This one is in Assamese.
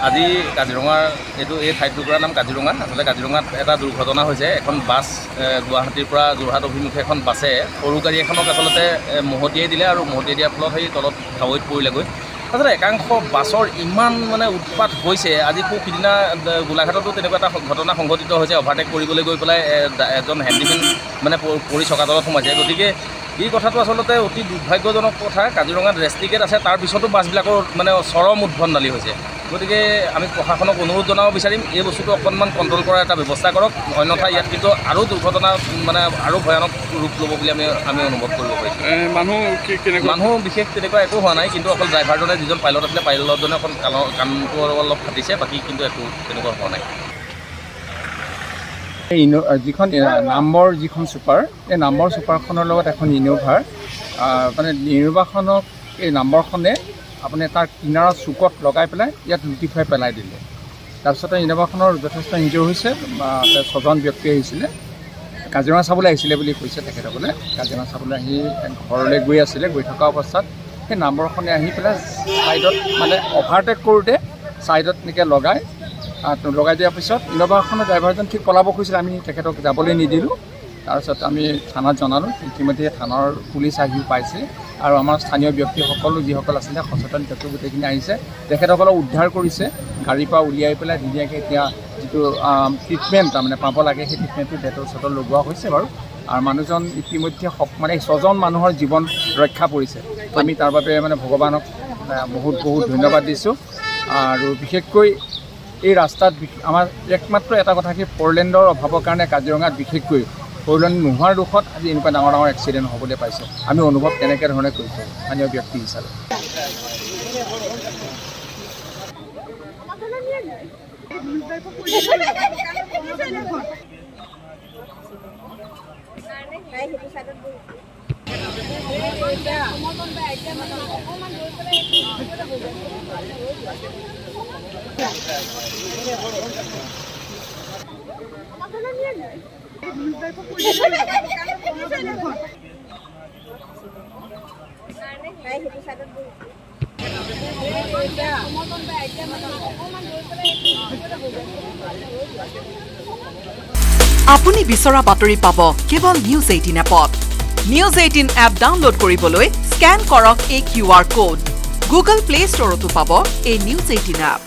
আজি কাজিৰঙাৰ এই ঠাইটুকুৰাৰ নাম কাজিৰঙা। আচলতে কাজিৰঙাত এটা দুৰ্ঘটনা হৈছে। এখন বাছ গুৱাহাটীৰ পৰা যোৰহাট অভিমুখে এখন বাছে সৰু গাড়ী এখনক আচলতে মহতিয়াই দিলে আৰু মহতিয়াই দিয়াৰ ফলত সেই তলত খাৱৈত পৰিলেগৈ। আচলতে একাংশ বাছৰ ইমান মানে উৎপাত হৈছে। আজি খুব সিদিনা গোলাঘাটতো তেনেকুৱা এটা ঘটনা সংঘটিত হৈছে। অভাৰটেক কৰিবলৈ গৈ পেলাই এজন হেণ্ডিমেন মানে পৰি চকাতলত সোমাইছে। গতিকে এই কথাটো আচলতে অতি দুৰ্ভাগ্যজনক কথা। কাজিৰঙাত ৰেষ্ট্ৰিকেট আছে, তাৰ পিছতো বাছবিলাকৰ মানে চৰম উদ্ভণ্ডালি হৈছে। গতিকে আমি প্ৰশাসনক অনুৰোধ জনাব বিচাৰিম, এই বস্তুটো অকণমান কণ্ট্ৰল কৰাৰ এটা ব্যৱস্থা কৰক, অন্যথা ইয়াত কিন্তু আৰু দুৰ্ঘটনা মানে আৰু ভয়ানক ৰূপ ল'ব বুলি আমি অনুভৱ কৰিব পাৰিম। মানুহ বিশেষ তেনেকুৱা একো হোৱা নাই, কিন্তু অকল ড্ৰাইভাৰজনে যিজন পাইলট আছিলে পাইলটজনে অকণ কাণটো অলপ ফাটিছে, বাকী কিন্তু একো তেনেকুৱা হোৱা নাই। যিখন নাম্বৰ যিখন ছুপাৰ, এই নাম্বৰ ছুপাৰখনৰ লগত এখন ইন'ভাৰ মানে ইন'ভাখনক এই নাম্বৰখনে আপুনি তাৰ কিনাৰৰ চুকত লগাই পেলাই ইয়াত লুটি খুৱাই পেলাই দিলে। তাৰপিছতে ইন'ভাখনৰ যথেষ্ট ইনজিঅৰ হৈছে। 6জন ব্যক্তি আহিছিলে, কাজিৰঙা চাবলৈ আহিছিলে বুলি কৈছে তেখেতসকলে। কাজিৰঙা চাবলৈ আহি ঘৰলৈ গৈ আছিলে, গৈ থকা অৱস্থাত সেই নাম্বৰখনে আহি পেলাই ছাইডত মানে অভাৰটেক কৰোঁতে ছাইডত এনেকৈ লগাই দিয়াৰ পিছত ইন'ভাখনৰ ড্ৰাইভাৰজন ঠিক পলাব খুজিছিলে। আমি তেখেতক যাবলৈ নিদিলোঁ। তাৰপিছত আমি থানাত জনালোঁ। ইতিমধ্যে থানাৰ পুলিচ আহি পাইছে আৰু আমাৰ স্থানীয় ব্যক্তিসকলো যিসকল আছিলে সচেতন ব্যক্তি গোটেইখিনি আহিছে, তেখেতসকলক উদ্ধাৰ কৰিছে। গাড়ীৰ পৰা উলিয়াই পেলাই ধুনীয়াকৈ এতিয়া যিটো ট্ৰিটমেণ্ট তাৰমানে পাব লাগে সেই ট্ৰিটমেণ্টটো ডেটল চেটল লগোৱা হৈছে বাৰু। আৰু মানুহজন ইতিমধ্যে মানে 6জন মানুহৰ জীৱন ৰক্ষা পৰিছে। আমি তাৰ বাবে মানে ভগৱানক বহুত ধন্যবাদ দিছোঁ। আৰু বিশেষকৈ এই ৰাস্তাত আমাৰ একমাত্ৰ এটা কথা কি, ফ'ৰলেণ্ডৰ অভাৱৰ কাৰণে কাজিৰঙাত বিশেষকৈ ফ'ৰলেণ্ড নোহোৱাৰ দুখত আজি এনেকুৱা ডাঙৰ এক্সিডেণ্ট হ'বলৈ পাইছে। আমি অনুভৱ তেনেকৈ ধৰণে কৰিছোঁ স্থানীয় ব্যক্তি হিচাপে। আপুনি বিচৰা বাতৰি পাব কেৱল নিউজ 18 এপত। নিউজ 18 এপ ডাউনলোড কৰিবলৈ স্কেন কৰক এই QR কোড। গুগল প্লে ষ্টৰতো পাব এই নিউজ 18 এপ।